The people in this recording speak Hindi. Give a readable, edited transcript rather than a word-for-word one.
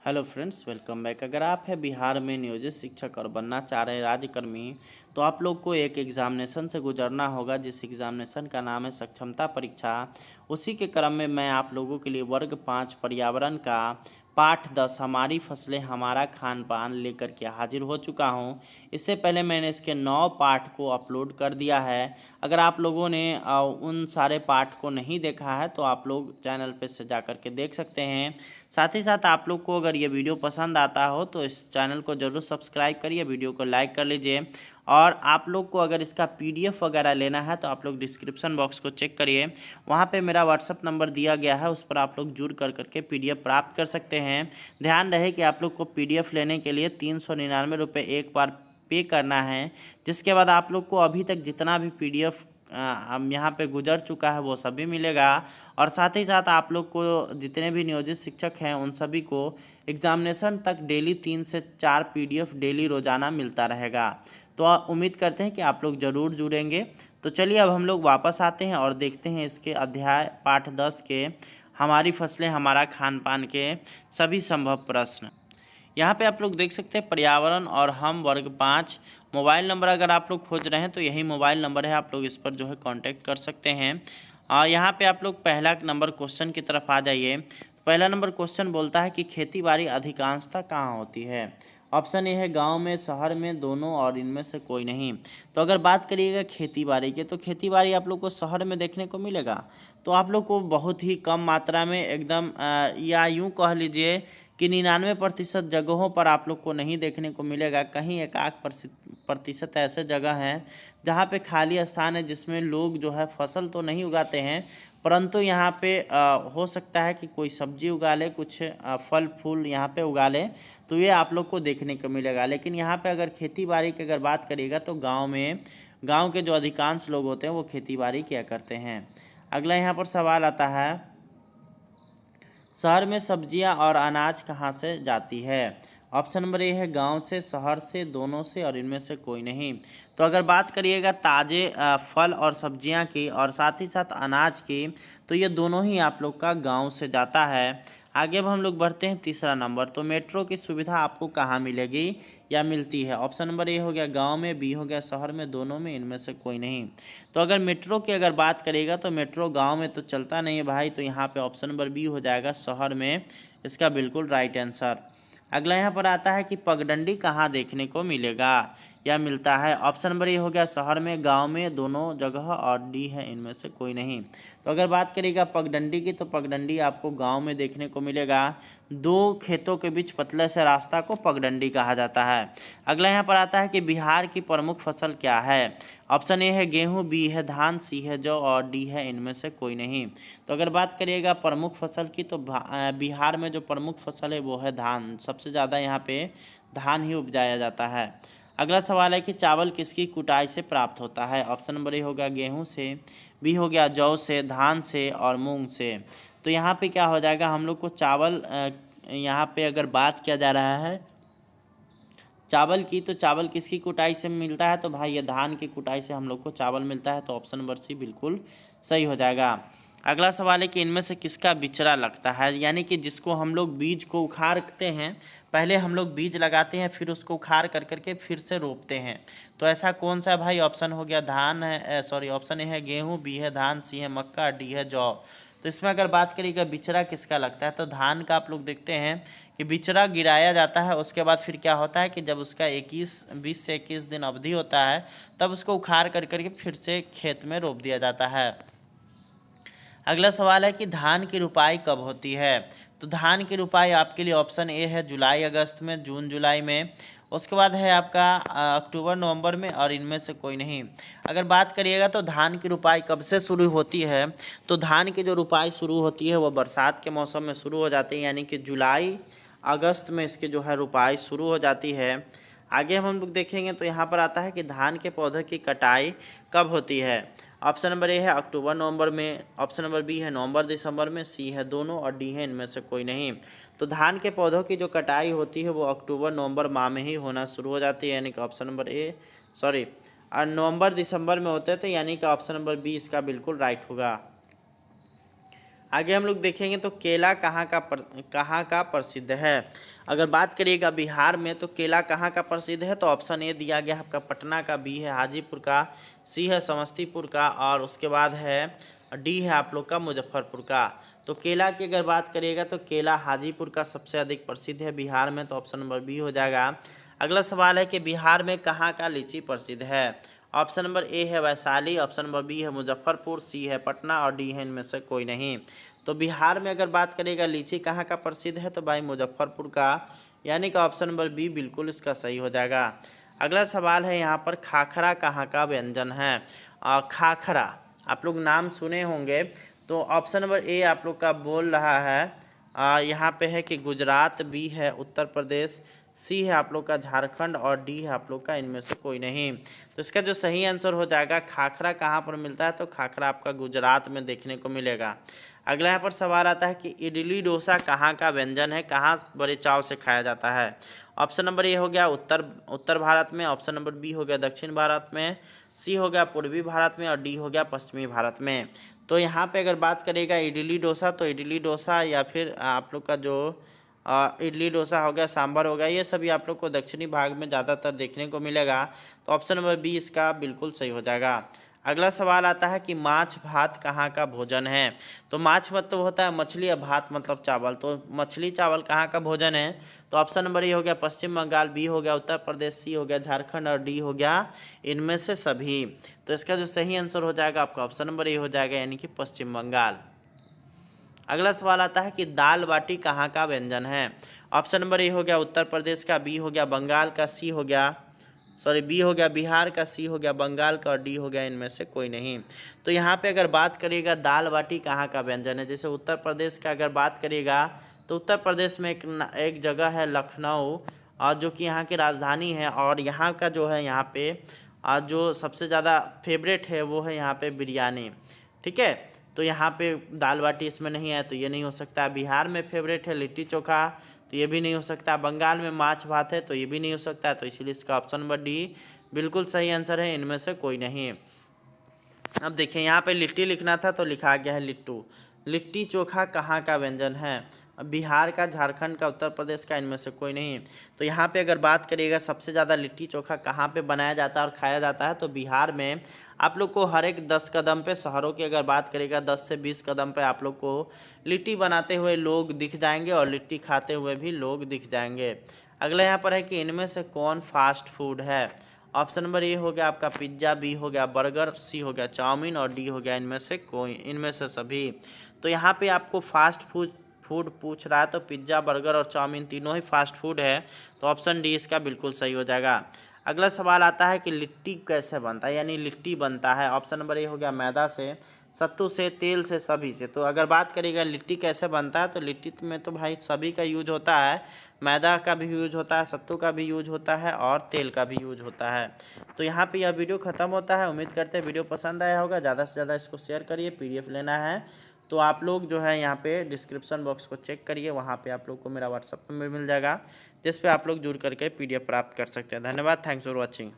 Hello friends, welcome back. अगर आप है बिहार में नियोजित शिक्षक और बनना चाह रहे राज्यकर्मी, तो आप लोग को एक एग्ज़ामिनेशन से गुजरना होगा, जिस एग्ज़ामिनेशन का नाम है सक्षमता परीक्षा। उसी के क्रम में मैं आप लोगों के लिए वर्ग 5 पर्यावरण का पाठ 10 हमारी फसलें हमारा खान पान लेकर के हाजिर हो चुका हूं। इससे पहले मैंने इसके 9 पाठ को अपलोड कर दिया है। अगर आप लोगों ने उन सारे पाठ को नहीं देखा है तो आप लोग चैनल पे से जा कर के देख सकते हैं। साथ ही साथ आप लोग को अगर ये वीडियो पसंद आता हो तो इस चैनल को ज़रूर सब्सक्राइब करिए, वीडियो को लाइक कर लीजिए। और आप लोग को अगर इसका पीडीएफ वगैरह लेना है तो आप लोग डिस्क्रिप्शन बॉक्स को चेक करिए, वहाँ पे मेरा व्हाट्सअप नंबर दिया गया है, उस पर आप लोग जुड़ कर करके पीडीएफ प्राप्त कर सकते हैं। ध्यान रहे कि आप लोग को पीडीएफ लेने के लिए 399 एक बार पे करना है, जिसके बाद आप लोग को अभी तक जितना भी पीडीएफ हम यहाँ पे गुजर चुका है वो सभी मिलेगा। और साथ ही साथ आप लोग को जितने भी नियोजित शिक्षक हैं उन सभी को एग्जामिनेशन तक डेली 3 से 4 पीडीएफ डेली रोज़ाना मिलता रहेगा। तो उम्मीद करते हैं कि आप लोग ज़रूर जुड़ेंगे। तो चलिए अब हम लोग वापस आते हैं और देखते हैं इसके अध्याय पाठ 10 के हमारी फसलें हमारा खान पान के सभी संभव प्रश्न। यहाँ पे आप लोग देख सकते हैं पर्यावरण और हम वर्ग 5। मोबाइल नंबर अगर आप लोग खोज रहे हैं तो यही मोबाइल नंबर है, आप लोग इस पर जो है कांटेक्ट कर सकते हैं। यहाँ पे आप लोग पहला नंबर क्वेश्चन की तरफ आ जाइए। पहला नंबर क्वेश्चन बोलता है कि खेती बाड़ी अधिकांशतः कहाँ होती है। ऑप्शन ए है गांव में, शहर में, दोनों और इनमें से कोई नहीं। तो अगर बात करिएगा खेती बाड़ी की तो खेती बाड़ी आप लोग को शहर में देखने को मिलेगा। तो आप लोग को बहुत ही कम मात्रा में एकदम या यूँ कह लीजिए कि 99% जगहों पर आप लोग को नहीं देखने को मिलेगा। कहीं एक आध प्रतिशत ऐसे जगह हैं जहाँ पे खाली स्थान है, जिसमें लोग जो है फसल तो नहीं उगाते हैं, परंतु यहाँ पे हो सकता है कि कोई सब्जी उगा ले, कुछ फल फूल यहाँ पे उगा ले, तो ये आप लोग को देखने को मिलेगा। लेकिन यहाँ पे अगर खेती बाड़ी की अगर बात करिएगा तो गांव के जो अधिकांश लोग होते हैं वो खेती बाड़ी किया करते हैं। अगला यहाँ पर सवाल आता है, शहर में सब्जियां और अनाज कहाँ से जाती है। ऑप्शन नंबर ए है गांव से, शहर से, दोनों से और इनमें से कोई नहीं। तो अगर बात करिएगा ताज़े फल और सब्जियां की और साथ ही साथ अनाज की, तो ये दोनों ही आप लोग का गांव से जाता है। आगे अब हम लोग बढ़ते हैं तीसरा नंबर। तो मेट्रो की सुविधा आपको कहाँ मिलेगी या मिलती है। ऑप्शन नंबर ए हो गया गांव में, बी हो गया शहर में, दोनों में, इनमें से कोई नहीं। तो अगर मेट्रो की अगर बात करेगा तो मेट्रो गांव में तो चलता नहीं है भाई, तो यहाँ पे ऑप्शन नंबर बी हो जाएगा शहर में, इसका बिल्कुल राइट आंसर। अगला यहाँ पर आता है कि पगडंडी कहाँ देखने को मिलेगा या मिलता है। ऑप्शन नंबर ए हो गया शहर में, गांव में, दोनों जगह और डी है इनमें से कोई नहीं। तो अगर बात करेगा पगडंडी की तो पगडंडी आपको गांव में देखने को मिलेगा। दो खेतों के बीच पतले से रास्ता को पगडंडी कहा जाता है। अगला यहाँ पर आता है कि बिहार की प्रमुख फसल क्या है। ऑप्शन ए है गेहूँ, बी है धान, सी है जौ और डी है इनमें से कोई नहीं। तो अगर बात करिएगा प्रमुख फसल की तो बिहार में जो प्रमुख फसल है वो है धान। सबसे ज़्यादा यहाँ पे धान ही उपजाया जाता है। अगला सवाल है कि चावल किसकी कुटाई से प्राप्त होता है। ऑप्शन नंबर ए होगा गेहूं से, बी हो गया जौ से, धान से और मूंग से। तो यहाँ पे क्या हो जाएगा, हम लोग को चावल यहाँ पे अगर बात किया जा रहा है चावल की, तो चावल किसकी कुटाई से मिलता है, तो भाई ये धान की कुटाई से हम लोग को चावल मिलता है। तो ऑप्शन नंबर सी बिल्कुल सही हो जाएगा। अगला सवाल है कि इनमें से किसका बिचड़ा लगता है, यानी कि जिसको हम लोग बीज को उखाड़ते हैं, पहले हम लोग बीज लगाते हैं फिर उसको उखाड़ कर करके फिर से रोपते हैं। तो ऐसा कौन सा भाई। ऑप्शन हो गया धान है, सॉरी ऑप्शन ए है गेहूँ, बी है धान, सी है मक्का, डी है जौ। तो इसमें अगर बात करिएगा बिचड़ा किसका लगता है तो धान का आप लोग देखते हैं कि बिचड़ा गिराया जाता है। उसके बाद फिर क्या होता है कि जब उसका 20 से 21 दिन अवधि होता है तब उसको उखाड़ कर करके फिर से खेत में रोप दिया जाता है। अगला सवाल है कि धान की रुपाई कब होती है। तो धान की रुपाई आपके लिए ऑप्शन ए है जुलाई अगस्त में, जून जुलाई में। उसके बाद है आपका अक्टूबर नवंबर में और इनमें से कोई नहीं। अगर बात करिएगा तो धान की रुपाई कब से शुरू होती है, तो धान की जो रुपाई शुरू होती है वो बरसात के मौसम में शुरू हो जाती है, यानी कि जुलाई अगस्त में इसकी जो है रुपाई शुरू हो जाती है। आगे हम लोग देखेंगे तो यहाँ पर आता है कि धान के पौधे की कटाई कब होती है। ऑप्शन नंबर ए है अक्टूबर नवंबर में, ऑप्शन नंबर बी है नवंबर दिसंबर में, सी है दोनों और डी है इनमें से कोई नहीं। तो धान के पौधों की जो कटाई होती है वो अक्टूबर नवंबर माह में ही होना शुरू हो जाती है, यानी कि ऑप्शन नंबर ए सॉरी नवंबर दिसंबर में होते हैं, तो यानी कि ऑप्शन नंबर बी इसका बिल्कुल राइट होगा। आगे हम लोग देखेंगे तो केला कहाँ का प्रसिद्ध है। अगर बात करिएगा बिहार में तो केला कहाँ का प्रसिद्ध है, तो ऑप्शन ए दिया गया आपका पटना का, बी है हाजीपुर का, सी है समस्तीपुर का, और उसके बाद है डी है आप लोग का मुजफ्फरपुर का। तो केला की अगर बात करिएगा तो केला हाजीपुर का सबसे अधिक प्रसिद्ध है बिहार में, तो ऑप्शन नंबर बी हो जाएगा। अगला सवाल है कि बिहार में कहाँ का लीची प्रसिद्ध है। ऑप्शन नंबर ए है वैशाली, ऑप्शन नंबर बी है मुजफ्फरपुर, सी है पटना और डी है इनमें से कोई नहीं। तो बिहार में अगर बात करेगा लीची कहाँ का प्रसिद्ध है, तो भाई मुजफ्फरपुर का, यानी कि ऑप्शन नंबर बी बिल्कुल इसका सही हो जाएगा। अगला सवाल है यहाँ पर खाखरा कहाँ का व्यंजन है। खाखरा आप लोग नाम सुने होंगे, तो ऑप्शन नंबर ए आप लोग का बोल रहा है यहाँ पे है कि गुजरात, बी है उत्तर प्रदेश, सी है आप लोग का झारखंड और डी है आप लोग का इनमें से कोई नहीं। तो इसका जो सही आंसर हो जाएगा खाखरा कहाँ पर मिलता है, तो खाखरा आपका गुजरात में देखने को मिलेगा। अगला यहाँ पर सवाल आता है कि इडली डोसा कहाँ का व्यंजन है, कहाँ बड़े चाव से खाया जाता है। ऑप्शन नंबर ए हो गया उत्तर भारत में, ऑप्शन नंबर बी हो गया दक्षिण भारत में, सी हो गया पूर्वी भारत में और डी हो गया पश्चिमी भारत में। तो यहाँ पे अगर बात करेगा इडली डोसा, तो इडली डोसा या फिर आप लोग का जो इडली डोसा हो गया, सांभर हो गया, ये सभी आप लोग को दक्षिणी भाग में ज़्यादातर देखने को मिलेगा। तो ऑप्शन नंबर बी इसका बिल्कुल सही हो जाएगा। अगला सवाल आता है कि माछ भात कहाँ का भोजन है। तो माछ मतलब होता है मछली, या भात मतलब चावल, तो मछली चावल कहाँ का भोजन है। तो ऑप्शन नंबर ए हो गया पश्चिम बंगाल, बी हो गया उत्तर प्रदेश, सी हो गया झारखंड और डी हो गया इनमें से सभी। तो इसका जो सही आंसर हो जाएगा आपका ऑप्शन नंबर ए हो जाएगा, यानी कि पश्चिम बंगाल। अगला सवाल आता है कि दाल बाटी कहाँ का व्यंजन है। ऑप्शन नंबर ए हो गया उत्तर प्रदेश का, बी हो गया बंगाल का, बी हो गया बिहार का, सी हो गया बंगाल का और डी हो गया इनमें से कोई नहीं। तो यहाँ पे अगर बात करिएगा दाल बाटी कहाँ का व्यंजन है, जैसे उत्तर प्रदेश का अगर बात करिएगा तो उत्तर प्रदेश में एक जगह है लखनऊ, और जो कि यहाँ की राजधानी है, और यहाँ का जो है यहाँ पे जो सबसे ज़्यादा फेवरेट है वो है यहाँ पे बिरयानी। ठीक है, तो यहाँ पे दाल बाटी इसमें नहीं है, तो ये नहीं हो सकता। बिहार में फेवरेट है लिट्टी चोखा, तो ये भी नहीं हो सकता। बंगाल में माछ भात है, तो ये भी नहीं हो सकता। तो इसीलिए इसका ऑप्शन नंबर डी बिल्कुल सही आंसर है, इनमें से कोई नहीं। अब देखिए यहाँ पे लिट्टी लिखना था तो लिखा गया है लिट्टू। लिट्टी चोखा कहाँ का व्यंजन है, बिहार का, झारखंड का, उत्तर प्रदेश का, इनमें से कोई नहीं। तो यहाँ पे अगर बात करिएगा सबसे ज़्यादा लिट्टी चोखा कहाँ पे बनाया जाता है और खाया जाता है, तो बिहार में आप लोग को हर एक 10 कदम पे, शहरों की अगर बात करिएगा 10 से 20 कदम पे आप लोग को लिट्टी बनाते हुए लोग दिख जाएंगे और लिट्टी खाते हुए भी लोग दिख जाएंगे। अगला यहाँ पर है कि इनमें से कौन फास्ट फूड है। ऑप्शन नंबर ए हो गया आपका पिज्ज़ा, बी हो गया बर्गर, सी हो गया चाउमीन और डी हो गया इनमें से सभी। तो यहाँ पे आपको फास्ट फूड पूछ रहा है, तो पिज्ज़ा बर्गर और चाउमीन तीनों ही फास्ट फूड है, तो ऑप्शन डी इसका बिल्कुल सही हो जाएगा। अगला सवाल आता है कि लिट्टी कैसे बनता है, यानी लिट्टी बनता है। ऑप्शन नंबर ए हो गया मैदा से, सत्तू से, तेल से, सभी से। तो अगर बात करिएगा लिट्टी कैसे बनता है, तो लिट्टी में तो भाई सभी का यूज होता है, मैदा का भी यूज होता है, सत्तू का भी यूज होता है और तेल का भी यूज होता है। तो यहाँ पे यह वीडियो ख़त्म होता है। उम्मीद करते हैं वीडियो पसंद आया होगा। ज़्यादा से ज़्यादा इसको शेयर करिए। पीडीएफ लेना है तो आप लोग जो है यहाँ पे डिस्क्रिप्शन बॉक्स को चेक करिए, वहाँ पे आप लोग को मेरा व्हाट्सएप नंबर मिल जाएगा, जिस पे आप लोग जुड़ करके पीडीएफ प्राप्त कर सकते हैं। धन्यवाद, थैंक्स फॉर वॉचिंग।